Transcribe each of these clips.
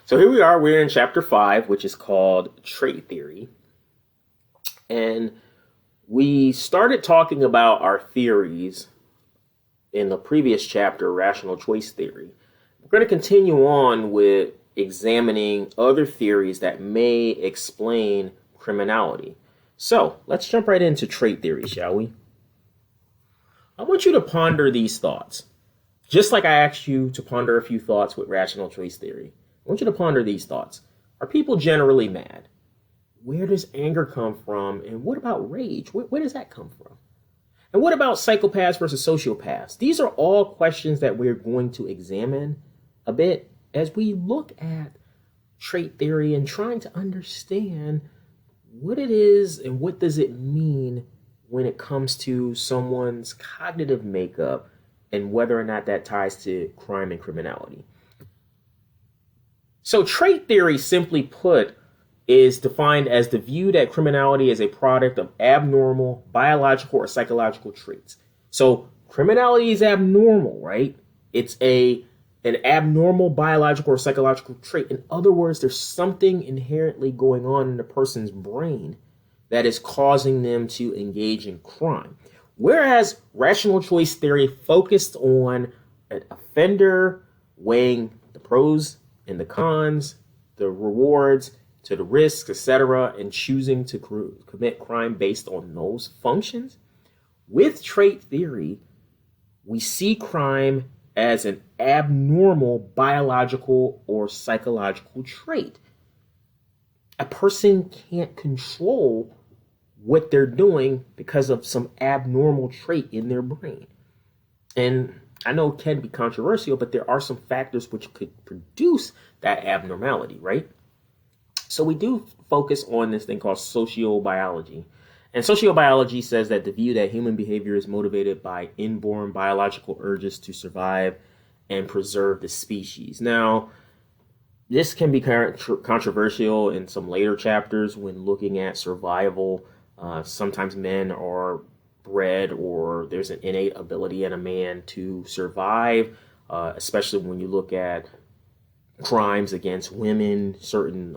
So here we are, we're in chapter 5, which is called Trait Theory. And we started talking about our theories in the previous chapter, Rational Choice Theory. We're going to continue on with examining other theories that may explain criminality. So let's jump right into trait theory, shall we? I want you to ponder these thoughts. Just like I asked you to ponder a few thoughts with Rational Choice Theory. I want you to ponder these thoughts. Are people generally mad? Where does anger come from? And what about rage? Where does that come from? And what about psychopaths versus sociopaths? These are all questions that we're going to examine a bit as we look at trait theory and trying to understand what it is and what does it mean when it comes to someone's cognitive makeup and whether or not that ties to crime and criminality. So trait theory, simply put, is defined as the view that criminality is a product of abnormal biological or psychological traits. So criminality is abnormal, right? It's an abnormal biological or psychological trait. In other words, there's something inherently going on in the person's brain that is causing them to engage in crime. Whereas rational choice theory focused on an offender weighing the pros and the cons, the rewards to the risks, etc., and choosing to commit crime based on those functions. With trait theory, we see crime as an abnormal biological or psychological trait. A person can't control what they're doing because of some abnormal trait in their brain. And I know it can be controversial, but there are some factors which could produce that abnormality, right? So we do focus on this thing called sociobiology. And sociobiology says that the view that human behavior is motivated by inborn biological urges to survive and preserve the species. Now, this can be controversial in some later chapters when looking at survival. Sometimes men are bred, or there's an innate ability in a man to survive, especially when you look at crimes against women, certain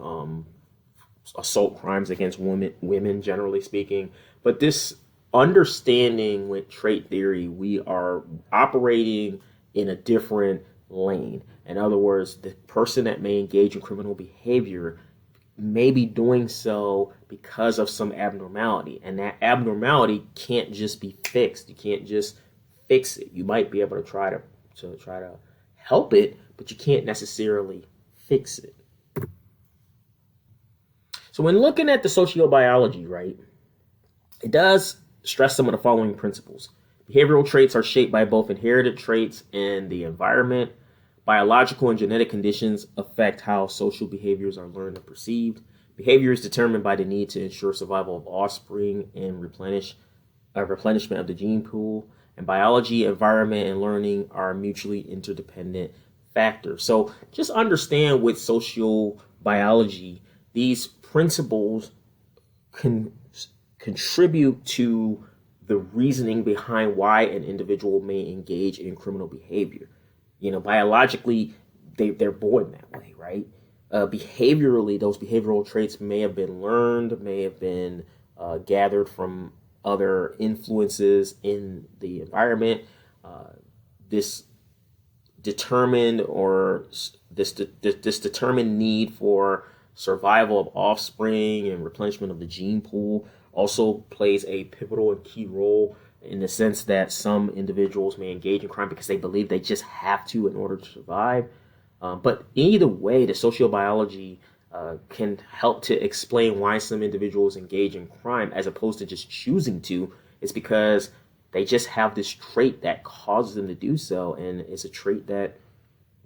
assault crimes against women, generally speaking. But this understanding with trait theory, we are operating in a different lane. In other words, the person that may engage in criminal behavior may be doing so because of some abnormality, and that abnormality can't just be fixed. You can't just fix it. You might be able to try to help it, but you can't necessarily fix it. So when looking at the sociobiology, right, it does stress some of the following principles. Behavioral traits are shaped by both inherited traits and the environment. Biological and genetic conditions affect how social behaviors are learned and perceived. Behavior is determined by the need to ensure survival of offspring and replenishment of the gene pool. And biology, environment, and learning are mutually interdependent factors. So just understand with social biology, these principles can contribute to the reasoning behind why an individual may engage in criminal behavior. You know, biologically, they're born that way, right? Behaviorally, those behavioral traits may have been learned, may have been gathered from other influences in the environment. This determined need for survival of offspring and replenishment of the gene pool also plays a pivotal and key role, in the sense that some individuals may engage in crime because they believe they just have to in order to survive. But either way, the sociobiology can help to explain why some individuals engage in crime as opposed to just choosing to. It's because they just have this trait that causes them to do so, and it's a trait that,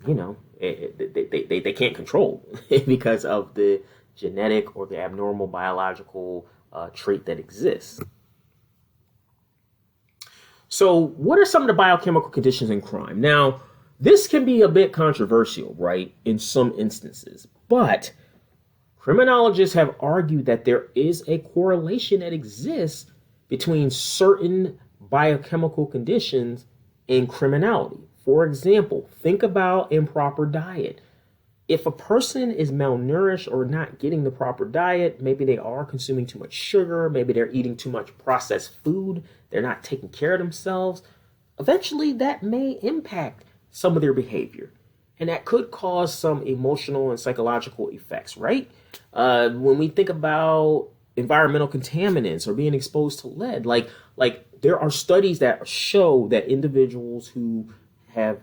you know, they can't control because of the genetic or the abnormal biological trait that exists. So what are some of the biochemical conditions in crime? Now, this can be a bit controversial, right, in some instances, but criminologists have argued that there is a correlation that exists between certain biochemical conditions and criminality. For example, think about improper diet. if a person is malnourished or not getting the proper diet, maybe they are consuming too much sugar, maybe they're eating too much processed food, they're not taking care of themselves, eventually that may impact some of their behavior. And that could cause some emotional and psychological effects, right? When we think about environmental contaminants or being exposed to lead, like there are studies that show that individuals who have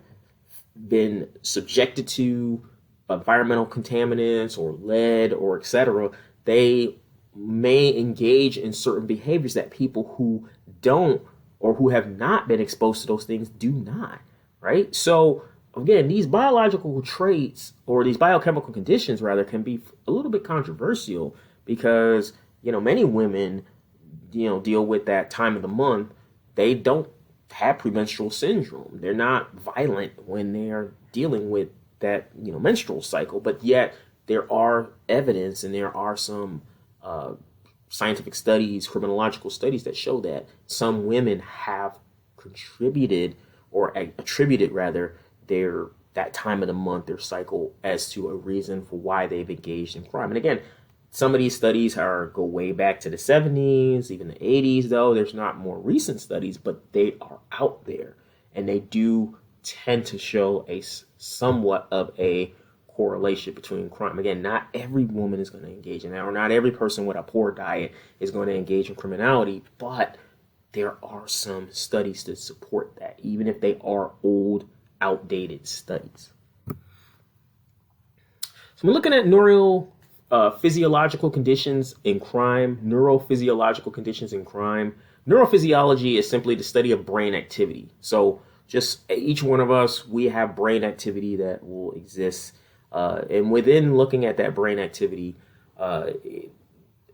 been subjected to environmental contaminants or lead or etc., they may engage in certain behaviors that people who don't or who have not been exposed to those things do not, right? So again, these biological traits or these biochemical conditions rather can be a little bit controversial because, many women, deal with that time of the month. They don't have premenstrual syndrome. They're not violent when they are dealing with that, menstrual cycle, but yet there are evidence and there are some scientific studies, criminological studies that show that some women have contributed or attributed rather that time of the month, their cycle, as to a reason for why they've engaged in crime. And again, some of these studies go way back to the 70s, even the 80s, though. There's not more recent studies, but they are out there. And they do tend to show a somewhat of a correlation between crime. Again, not every woman is going to engage in that, or not every person with a poor diet is going to engage in criminality, but there are some studies to support that, even if they are old, outdated studies. So we're looking at physiological conditions in crime, neurophysiological conditions in crime. Neurophysiology is simply the study of brain activity. So just each one of us, we have brain activity that will exist. And within looking at that brain activity,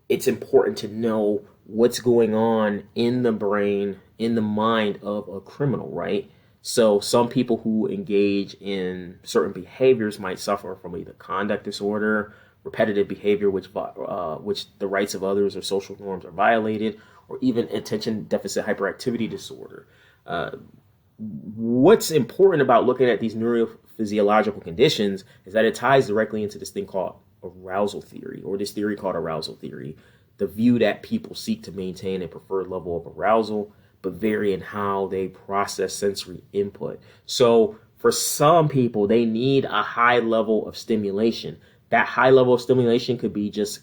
it's important to know what's going on in the brain, in the mind of a criminal, right? So some people who engage in certain behaviors might suffer from either conduct disorder, repetitive behavior, which the rights of others or social norms are violated, or even attention deficit hyperactivity disorder. What's important about looking at these neurophysiological conditions is that it ties directly into this thing called arousal theory, or this theory called arousal theory, the view that people seek to maintain a preferred level of arousal, but vary in how they process sensory input. So for some people, they need a high level of stimulation. That high level of stimulation could be just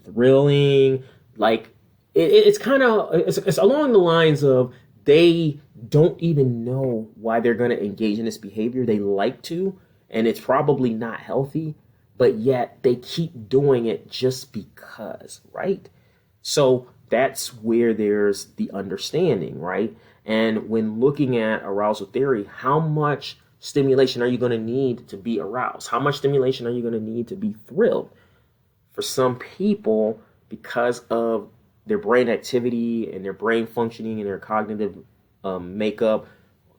thrilling, like it's along the lines of they don't even know why they're going to engage in this behavior. They like to, and it's probably not healthy, but yet they keep doing it just because, right? So that's where there's the understanding, right? And when looking at arousal theory, how much stimulation are you going to need to be aroused? How much stimulation are you going to need to be thrilled? For some people, because of their brain activity and their brain functioning and their cognitive makeup,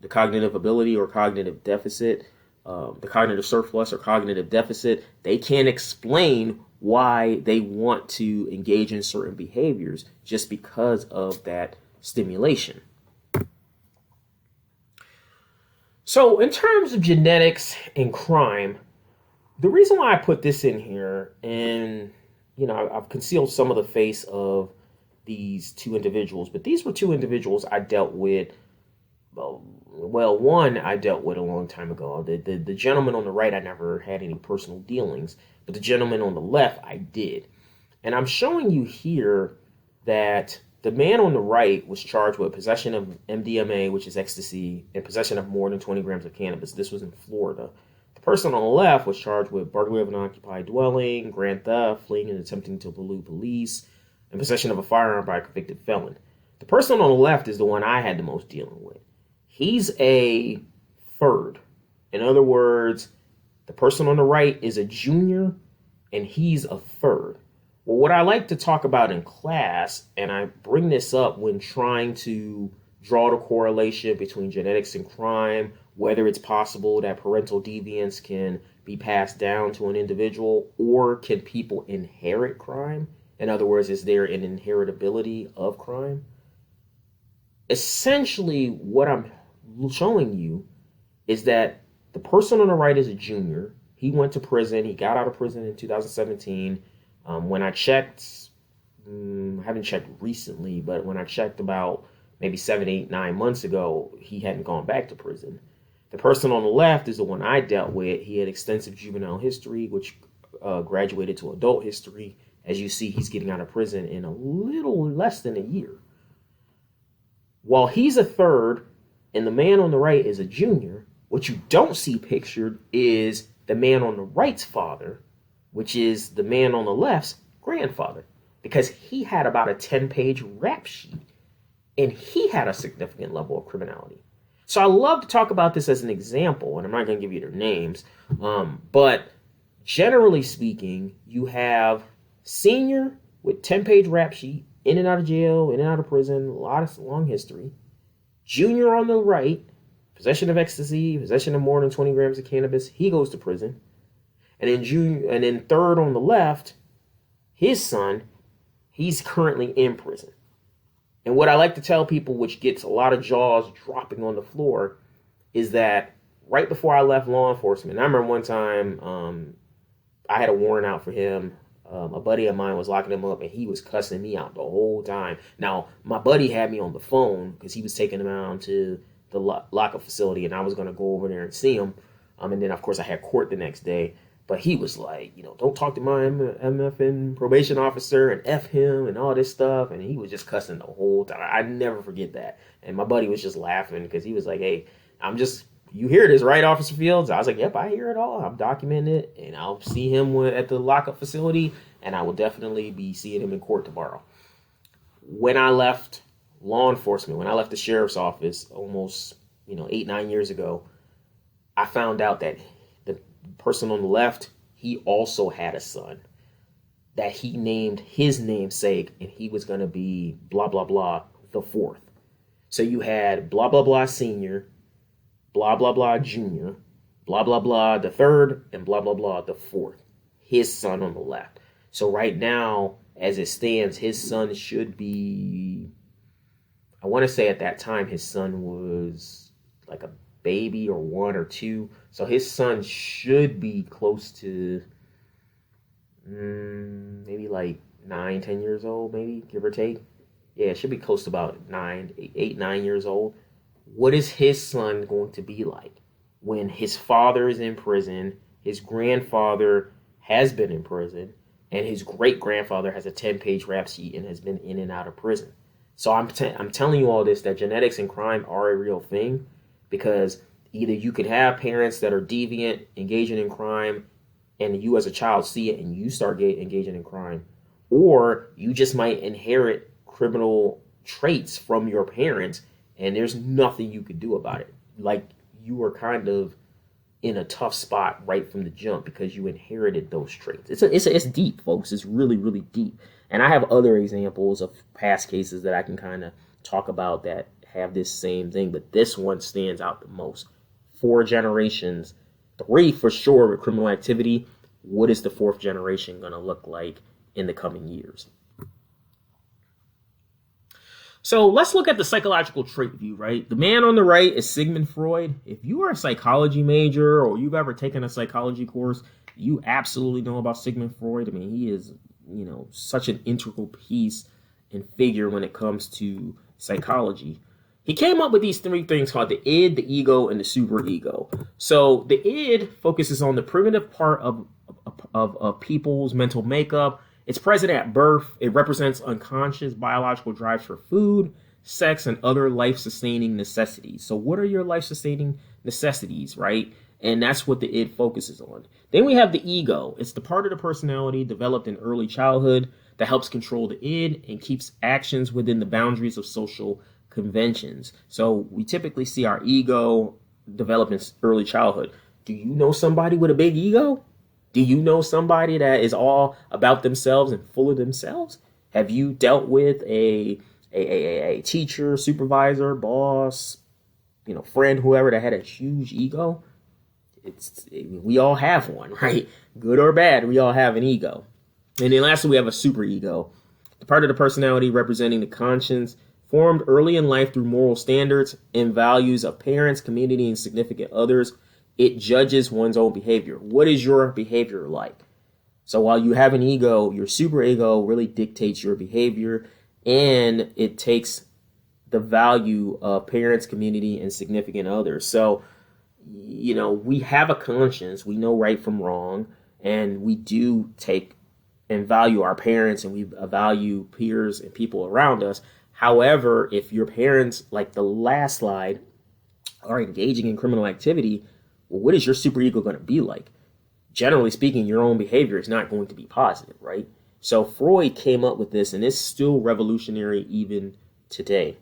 the cognitive ability or cognitive deficit, the cognitive surplus or cognitive deficit, they can't explain why they want to engage in certain behaviors just because of that stimulation. So in terms of genetics and crime, the reason why I put this in here, and I've concealed some of the face of these two individuals, but these were two individuals I dealt with. Well, one I dealt with a long time ago. The gentleman on the right, I never had any personal dealings, but the gentleman on the left, I did. And I'm showing you here that the man on the right was charged with possession of MDMA, which is ecstasy, and possession of more than 20 grams of cannabis. This was in Florida. The person on the left was charged with burglary of an occupied dwelling, grand theft, fleeing and attempting to elude police, and possession of a firearm by a convicted felon. The person on the left is the one I had the most dealing with. He's a third. In other words, the person on the right is a junior, and he's a third. Well, what I like to talk about in class, and I bring this up when trying to draw the correlation between genetics and crime, whether it's possible that parental deviance can be passed down to an individual, or can people inherit crime? In other words, is there an inheritability of crime? Essentially, what I'm showing you is that the person on the right is a junior. he went to prison. He got out of prison in 2017. When I checked, I haven't checked recently, but when I checked about maybe 7, 8, 9 months ago, he hadn't gone back to prison. The person on the left is the one I dealt with. He had extensive juvenile history, which graduated to adult history. As you see, he's getting out of prison in a little less than a year. While he's a third and the man on the right is a junior, what you don't see pictured is the man on the right's father, which is the man on the left's grandfather, because he had about a 10-page rap sheet and he had a significant level of criminality. So I love to talk about this as an example, and I'm not going to give you their names, but generally speaking, you have senior with 10-page rap sheet, in and out of jail, in and out of prison, long history. Junior on the right, possession of ecstasy, possession of more than 20 grams of cannabis, he goes to prison. And then third on the left, his son, he's currently in prison. And what I like to tell people, which gets a lot of jaws dropping on the floor, is that right before I left law enforcement, I remember one time I had a warrant out for him. A buddy of mine was locking him up, and he was cussing me out the whole time. Now, my buddy had me on the phone because he was taking him out to the lockup facility, and I was going to go over there and see him. And then, of course, I had court the next day. But he was like, don't talk to my MFN probation officer and F him and all this stuff. And he was just cussing the whole time. I never forget that. And my buddy was just laughing because he was like, hey, you hear this, right, Officer Fields? I was like, yep, I hear it all. I'm documenting it. And I'll see him at the lockup facility. And I will definitely be seeing him in court tomorrow. When I left law enforcement, when I left the sheriff's office almost, 8, 9 years ago, I found out that the person on the left, he also had a son that he named his namesake, and he was going to be blah, blah, blah, the fourth. So you had blah, blah, blah, senior, blah, blah, blah, junior, blah, blah, blah, the third, and blah, blah, blah, the fourth. His son on the left. So right now, as it stands, his son should be, I want to say at that time, his son was like a baby or 1 or 2. So his son should be close to maybe like 9, 10 years old, maybe, give or take. Yeah, it should be close to about 8, 9 years old. What is his son going to be like when his father is in prison, his grandfather has been in prison, and his great-grandfather has a 10-page rap sheet and has been in and out of prison? So I'm telling you all this, that genetics and crime are a real thing, because either you could have parents that are deviant, engaging in crime, and you as a child see it and you start engaging in crime, or you just might inherit criminal traits from your parents, and there's nothing you could do about it. Like, you are kind of in a tough spot right from the jump because you inherited those traits. It's deep, folks. It's really, really deep. And I have other examples of past cases that I can kind of talk about that have this same thing, but this one stands out the most. 4 generations, 3 for sure with criminal activity. What is the 4th generation going to look like in the coming years? So let's look at the psychological trait view, right? The man on the right is Sigmund Freud. If you are a psychology major or you've ever taken a psychology course, you absolutely know about Sigmund Freud. I mean, he is, such an integral piece and figure when it comes to psychology. He came up with these 3 things called the id, the ego, and the superego. So the id focuses on the primitive part of people's mental makeup. It's present at birth. It represents unconscious biological drives for food, sex, and other life-sustaining necessities. So what are your life-sustaining necessities, right? And that's what the id focuses on. Then we have the ego. It's the part of the personality developed in early childhood that helps control the id and keeps actions within the boundaries of social conventions. So we typically see our ego develop in early childhood. Do you know somebody with a big ego? Do you know somebody that is all about themselves and full of themselves? Have you dealt with a teacher, supervisor, boss, friend, whoever that had a huge ego? We all have one, right? Good or bad, we all have an ego. And then lastly, we have a superego, the part of the personality representing the conscience formed early in life through moral standards and values of parents, community, and significant others. it judges one's own behavior. What is your behavior like? So while you have an ego, your superego really dictates your behavior, and it takes the value of parents, community, and significant others. So, we have a conscience. We know right from wrong, and we do take and value our parents, and we value peers and people around us. However, if your parents, like the last slide, are engaging in criminal activity, well, what is your superego going to be like? Generally speaking, your own behavior is not going to be positive, right? So Freud came up with this, and it's still revolutionary even today.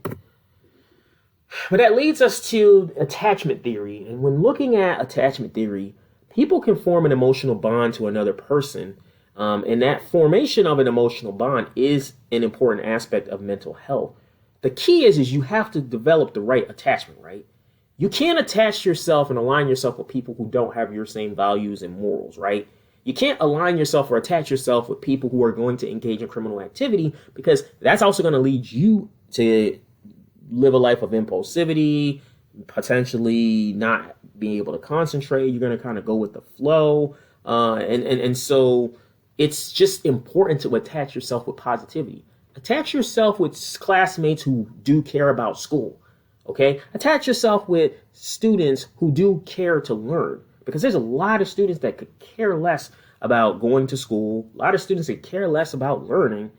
But that leads us to attachment theory. And when looking at attachment theory, people can form an emotional bond to another person. And that formation of an emotional bond is an important aspect of mental health. The key is you have to develop the right attachment, right? You can't attach yourself and align yourself with people who don't have your same values and morals, right? You can't align yourself or attach yourself with people who are going to engage in criminal activity, because that's also going to lead you to live a life of impulsivity, potentially not being able to concentrate. You're going to kind of go with the flow. And so it's just important to attach yourself with positivity. Attach yourself with classmates who do care about school. Okay, attach yourself with students who do care to learn, because there's a lot of students that could care less about going to school, a lot of students that care less about learning,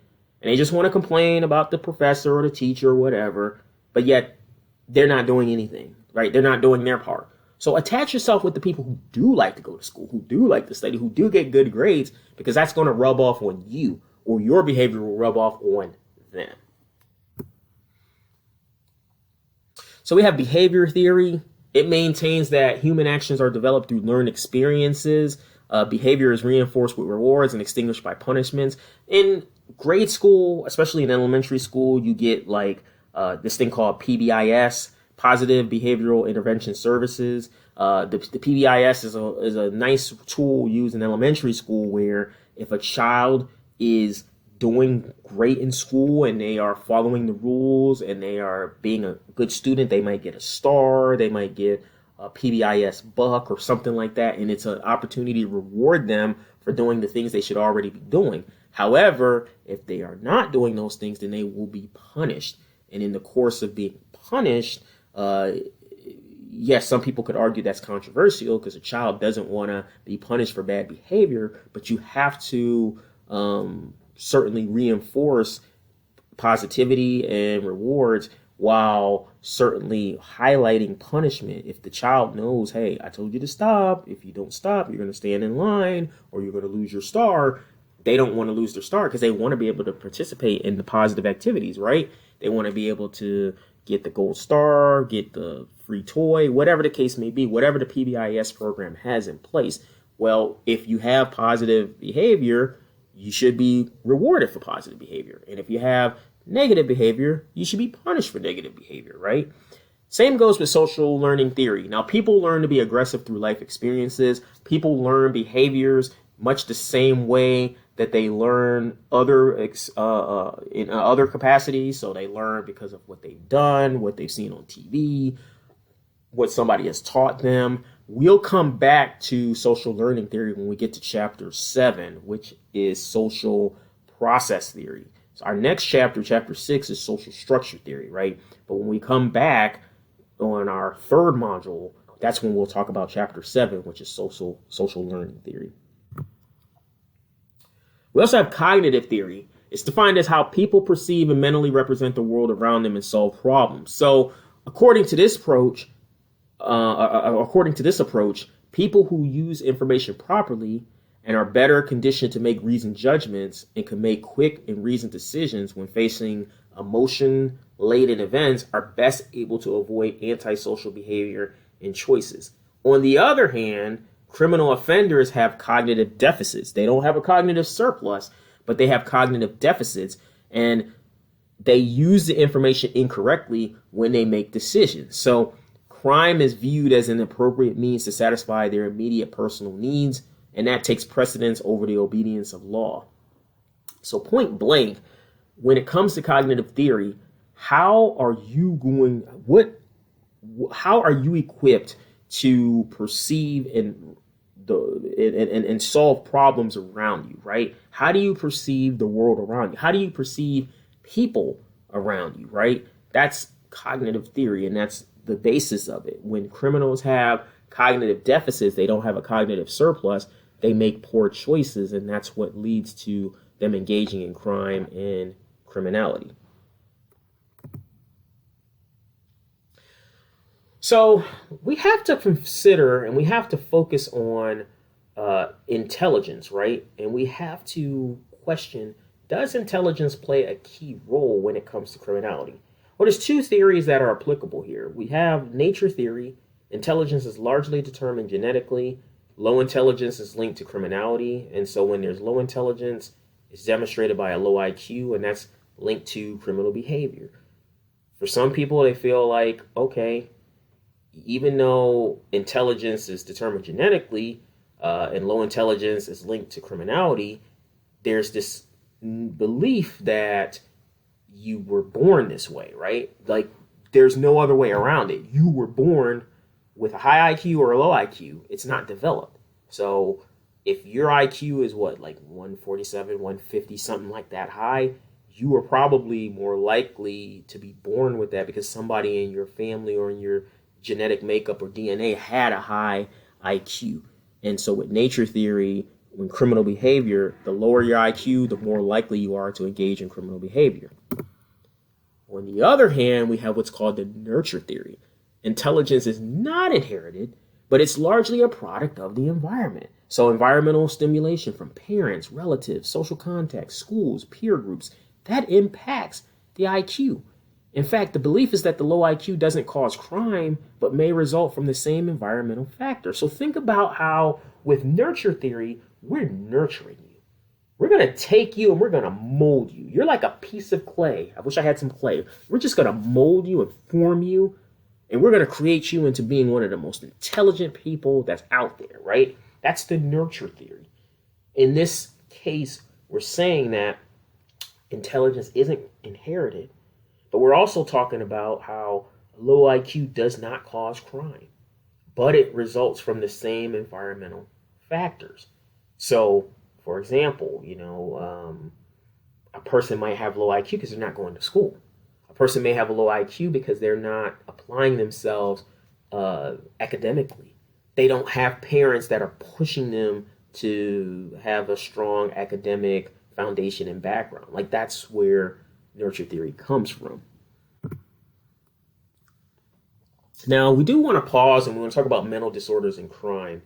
and they just want to complain about the professor or the teacher or whatever, but yet they're not doing anything, right? They're not doing their part. So attach yourself with the people who do like to go to school, who do like to study, who do get good grades, because that's going to rub off on you, or your behavior will rub off on them. So we have behavior theory. It maintains that human actions are developed through learned experiences. Behavior is reinforced with rewards and extinguished by punishments. In grade school, especially in elementary school, you get like this thing called PBIS, Positive Behavioral Intervention Services. The PBIS is a nice tool used in elementary school, where if a child is doing great in school and they are following the rules and they are being a good student, they might get a star, they might get a PBIS buck or something like that, and it's an opportunity to reward them for doing the things they should already be doing. However, if they are not doing those things, then they will be punished. And in the course of being punished, yes, some people could argue that's controversial, because a child doesn't want to be punished for bad behavior, but you have to certainly reinforce positivity and rewards, while certainly highlighting punishment. If the child knows, hey, I told you to stop, if you don't stop, you're going to stand in line or you're going to lose your star, they don't want to lose their star, because they want to be able to participate in the positive activities, right? They want to be able to get the gold star, get the free toy, whatever the case may be, whatever the PBIS program has in place. Well, if you have positive behavior, you should be rewarded for positive behavior. And if you have negative behavior, you should be punished for negative behavior, right? Same goes with social learning theory. Now, people learn to be aggressive through life experiences. People learn behaviors much the same way that they learn in other capacities. So they learn because of what they've done, what they've seen on TV, what somebody has taught them. We'll come back to social learning theory when we get to chapter 7, which is social process theory. So our next chapter, chapter 6, is social structure theory, right? But when we come back on our third module, that's when we'll talk about chapter 7, which is social learning theory. We also have cognitive theory. It's defined as how people perceive and mentally represent the world around them and solve problems. So according to this approach, people who use information properly and are better conditioned to make reasoned judgments and can make quick and reasoned decisions when facing emotion-laden events are best able to avoid antisocial behavior and choices. On the other hand, criminal offenders have cognitive deficits. They don't have a cognitive surplus, but they have cognitive deficits, and they use the information incorrectly when they make decisions. So crime is viewed as an appropriate means to satisfy their immediate personal needs, and that takes precedence over the obedience of law. So point blank, when it comes to cognitive theory, how are you equipped to perceive and solve problems around you, right? How do you perceive the world around you? How do you perceive people around you, right? That's cognitive theory, and that's the basis of it. When criminals have cognitive deficits, they don't have a cognitive surplus, they make poor choices, and that's what leads to them engaging in crime and criminality. So we have to consider and we have to focus on intelligence, right? And we have to question, does intelligence play a key role when it comes to criminality? Well, there's two theories that are applicable here. We have nature theory. Intelligence is largely determined genetically. Low intelligence is linked to criminality. And so when there's low intelligence, it's demonstrated by a low IQ, and that's linked to criminal behavior. For some people, they feel like, okay, even though intelligence is determined genetically and low intelligence is linked to criminality, there's this belief that you were born this way, right? Like there's no other way around it. You were born with a high IQ or a low IQ. It's not developed. So if your IQ is what, like 147, 150, something like that high, you are probably more likely to be born with that because somebody in your family or in your genetic makeup or DNA had a high IQ. And so with nature theory, when criminal behavior, the lower your IQ, the more likely you are to engage in criminal behavior. On the other hand, we have what's called the nurture theory. Intelligence is not inherited, but it's largely a product of the environment. So environmental stimulation from parents, relatives, social contacts, schools, peer groups, that impacts the IQ. In fact, the belief is that the low IQ doesn't cause crime, but may result from the same environmental factor. So think about how with nurture theory, we're nurturing you. We're going to take you and we're going to mold you. You're like a piece of clay. I wish I had some clay. We're just going to mold you and form you, and we're going to create you into being one of the most intelligent people that's out there, right? That's the nurture theory. In this case, we're saying that intelligence isn't inherited, but we're also talking about how low IQ does not cause crime, but it results from the same environmental factors. So, for example, a person might have low IQ because they're not going to school. A person may have a low IQ because they're not applying themselves academically. They don't have parents that are pushing them to have a strong academic foundation and background. Like that's where nurture theory comes from. Now, we do want to pause and we want to talk about mental disorders and crime.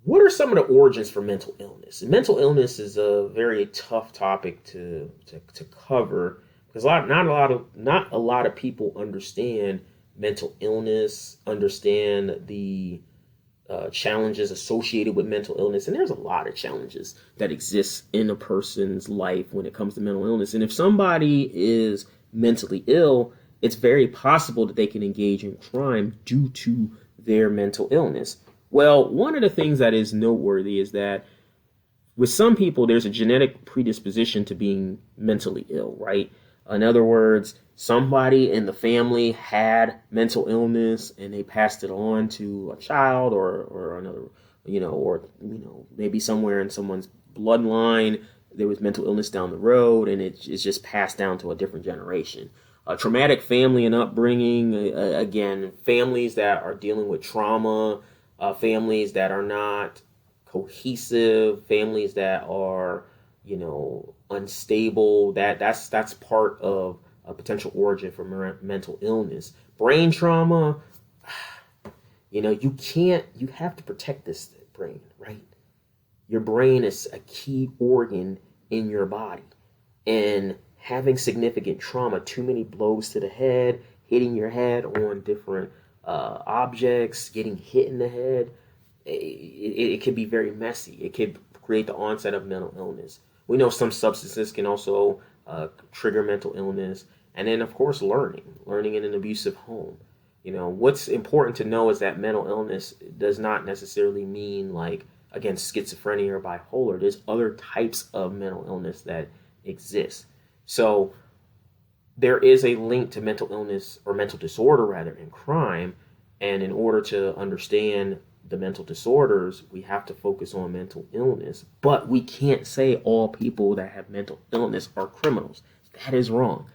What are some of the origins for mental illness? And mental illness is a very tough topic to cover because not a lot of people understand mental illness, understand the challenges associated with mental illness. And there's a lot of challenges that exist in a person's life when it comes to mental illness. And if somebody is mentally ill, it's very possible that they can engage in crime due to their mental illness. Well, one of the things that is noteworthy is that with some people, there's a genetic predisposition to being mentally ill, right? In other words, somebody in the family had mental illness and they passed it on to a child or another, maybe somewhere in someone's bloodline, there was mental illness down the road and it's just passed down to a different generation. Traumatic family and upbringing, again, families that are dealing with trauma, families that are not cohesive, families that are, unstable, that's part of a potential origin for mental illness. Brain trauma, you have to protect this brain, right? Your brain is a key organ in your body, and having significant trauma, too many blows to the head, hitting your head on different objects, getting hit in the head, it can be very messy. It can create the onset of mental illness. We know some substances can also trigger mental illness. And then, of course, learning in an abusive home. What's important to know is that mental illness does not necessarily mean like, again, schizophrenia or bipolar. There's other types of mental illness that exist. So there is a link to mental illness or mental disorder rather in crime. And in order to understand the mental disorders, we have to focus on mental illness. But we can't say all people that have mental illness are criminals. That is wrong.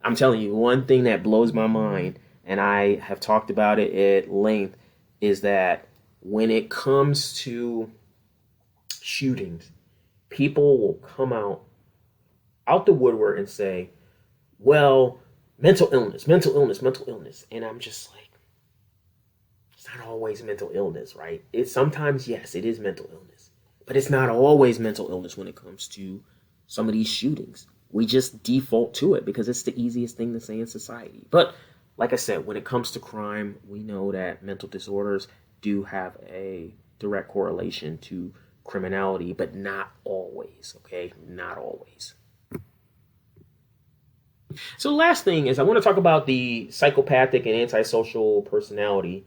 I'm telling you, one thing that blows my mind, and I have talked about it at length, is that when it comes to shootings, people will come out the woodwork and say, well, mental illness. And I'm just like, it's not always mental illness, right? It's sometimes, yes, it is mental illness, but it's not always mental illness when it comes to some of these shootings. We just default to it because it's the easiest thing to say in society. But like I said, when it comes to crime, we know that mental disorders do have a direct correlation to criminality, but not always, okay? Not always. So the last thing is I want to talk about the psychopathic and antisocial personality.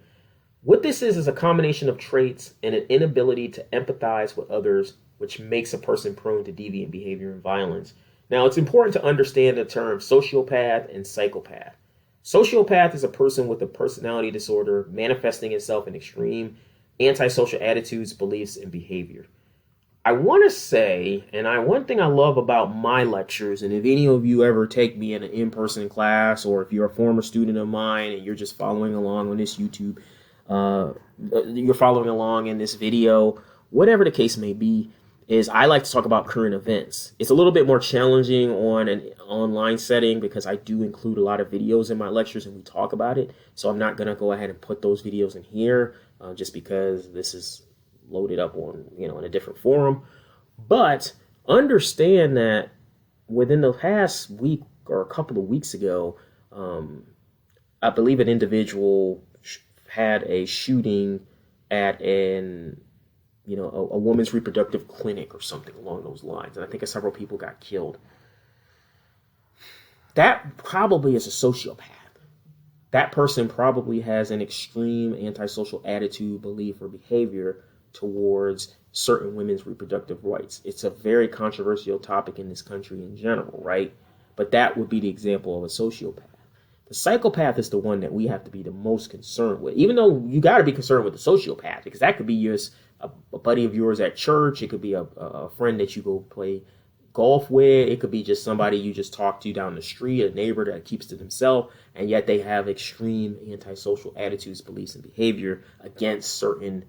What this is a combination of traits and an inability to empathize with others, which makes a person prone to deviant behavior and violence. Now, it's important to understand the term sociopath and psychopath. Sociopath is a person with a personality disorder manifesting itself in extreme antisocial attitudes, beliefs, and behavior. I want to say, one thing I love about my lectures, and if any of you ever take me in an in-person class, or if you're a former student of mine and you're just following along on this YouTube, you're following along in this video, whatever the case may be, is I like to talk about current events. It's a little bit more challenging on an online setting because I do include a lot of videos in my lectures and we talk about it. So I'm not going to go ahead and put those videos in here just because this is loaded up on, in a different forum. But understand that within the past week or a couple of weeks ago, I believe an individual had a shooting at a woman's reproductive clinic or something along those lines. And I think several people got killed. That probably is a sociopath. That person probably has an extreme antisocial attitude, belief, or behavior towards certain women's reproductive rights. It's a very controversial topic in this country in general, right? But that would be the example of a sociopath. The psychopath is the one that we have to be the most concerned with, even though you got to be concerned with the sociopath, because that could be just a buddy of yours at church. It could be a friend that you go play golf with. It could be just somebody you just talk to down the street, a neighbor that keeps to themselves, and yet they have extreme antisocial attitudes, beliefs, and behavior against certain,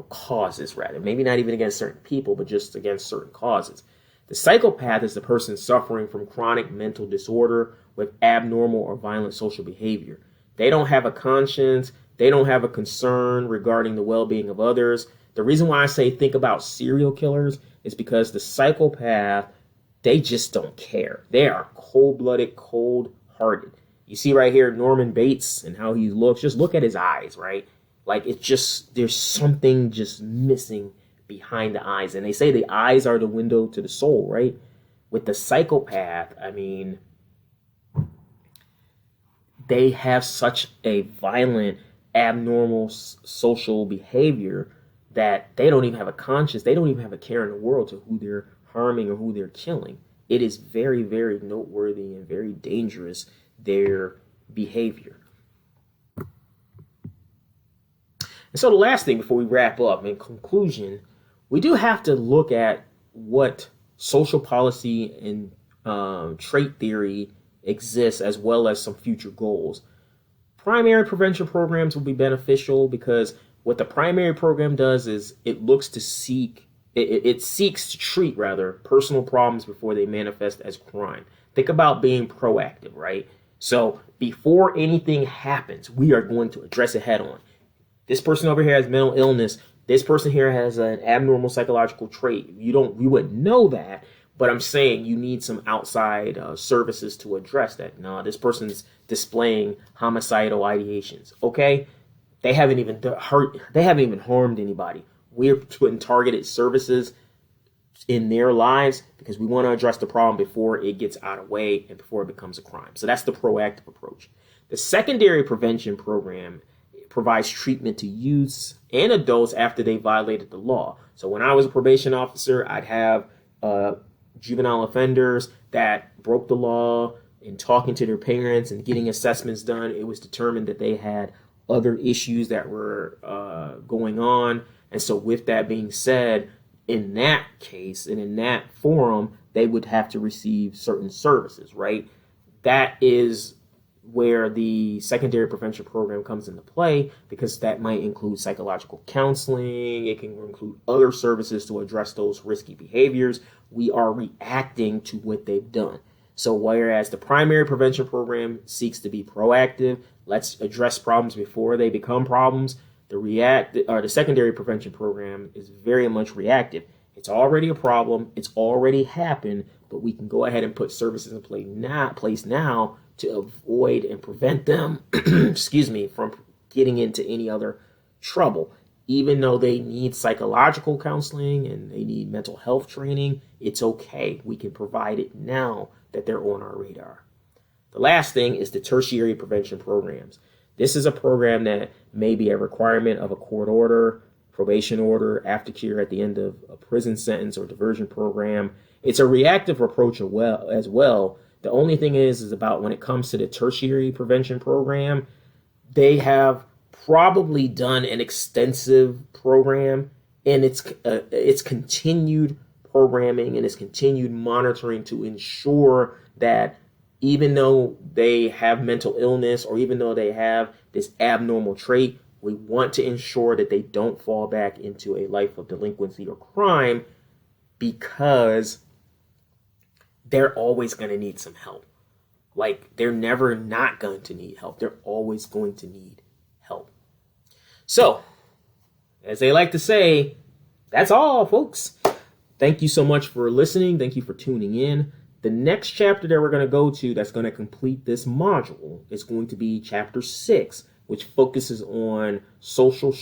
causes, rather. Maybe not even against certain people, but just against certain causes. The psychopath is the person suffering from chronic mental disorder with abnormal or violent social behavior. They don't have a conscience. They don't have a concern regarding the well-being of others. The reason why I say think about serial killers is because the psychopath, they just don't care. They are cold-blooded, cold-hearted. You see right here Norman Bates and how he looks. Just look at his eyes, right? Like it's just, there's something just missing behind the eyes. And they say the eyes are the window to the soul, right? With the psychopath, they have such a violent, abnormal social behavior that they don't even have a conscience. They don't even have a care in the world to who they're harming or who they're killing. It is very, very noteworthy and very dangerous, their behavior. And so the last thing before we wrap up, in conclusion, we do have to look at what social policy and trait theory exists, as well as some future goals. Primary prevention programs will be beneficial because what the primary program does is it seeks to treat personal problems before they manifest as crime. Think about being proactive, right? So before anything happens, we are going to address it head on. This person over here has mental illness. This person here has an abnormal psychological trait. You wouldn't know that, but I'm saying you need some outside services to address that. No, this person's displaying homicidal ideations. Okay, they haven't even harmed anybody. We're putting targeted services in their lives because we want to address the problem before it gets out of way and before it becomes a crime. So that's the proactive approach. The secondary prevention program provides treatment to youths and adults after they violated the law. So when I was a probation officer, I'd have juvenile offenders that broke the law. In talking to their parents and getting assessments done, it was determined that they had other issues that were going on. And so with that being said, in that case and in that forum, they would have to receive certain services, right? That is where the secondary prevention program comes into play, because that might include psychological counseling. It can include other services to address those risky behaviors. We are reacting to what they've done. So whereas the primary prevention program seeks to be proactive, let's address problems before they become problems, the secondary prevention program is very much reactive. It's already a problem, it's already happened, but we can go ahead and put services in place now to avoid and prevent them, from getting into any other trouble. Even though they need psychological counseling and they need mental health training, it's okay. We can provide it now that they're on our radar. The last thing is the tertiary prevention programs. This is a program that may be a requirement of a court order, probation order, aftercare at the end of a prison sentence or diversion program. It's a reactive approach as well. The only thing is about when it comes to the tertiary prevention program, they have probably done an extensive program, and it's continued programming and it's continued monitoring to ensure that even though they have mental illness or even though they have this abnormal trait, we want to ensure that they don't fall back into a life of delinquency or crime, because they're always going to need some help. Like, they're never not going to need help. They're always going to need help. So, as they like to say, that's all, folks. Thank you so much for listening. Thank you for tuning in. The next chapter that we're going to go to that's going to complete this module is going to be chapter 6, which focuses on social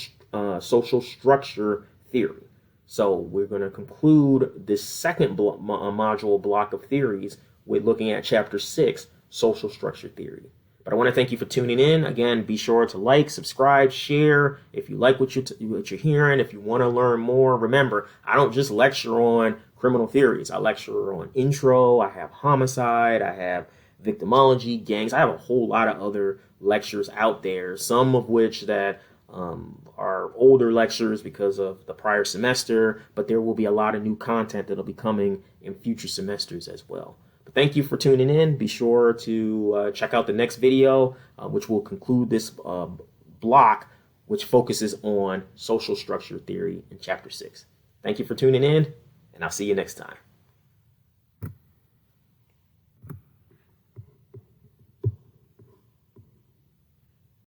structure theory. So we're going to conclude this second module block of theories with looking at chapter 6, social structure theory. But I want to thank you for tuning in. Again, be sure to like, subscribe, share. If you like what you're hearing, if you want to learn more, remember, I don't just lecture on criminal theories. I lecture on intro. I have homicide. I have victimology, gangs. I have a whole lot of other lectures out there, some of which that are older lectures because of the prior semester, but there will be a lot of new content that'll be coming in future semesters as well. But thank you for tuning in. Be sure to check out the next video, which will conclude this block, which focuses on social structure theory in chapter 6. Thank you for tuning in, and I'll see you next time.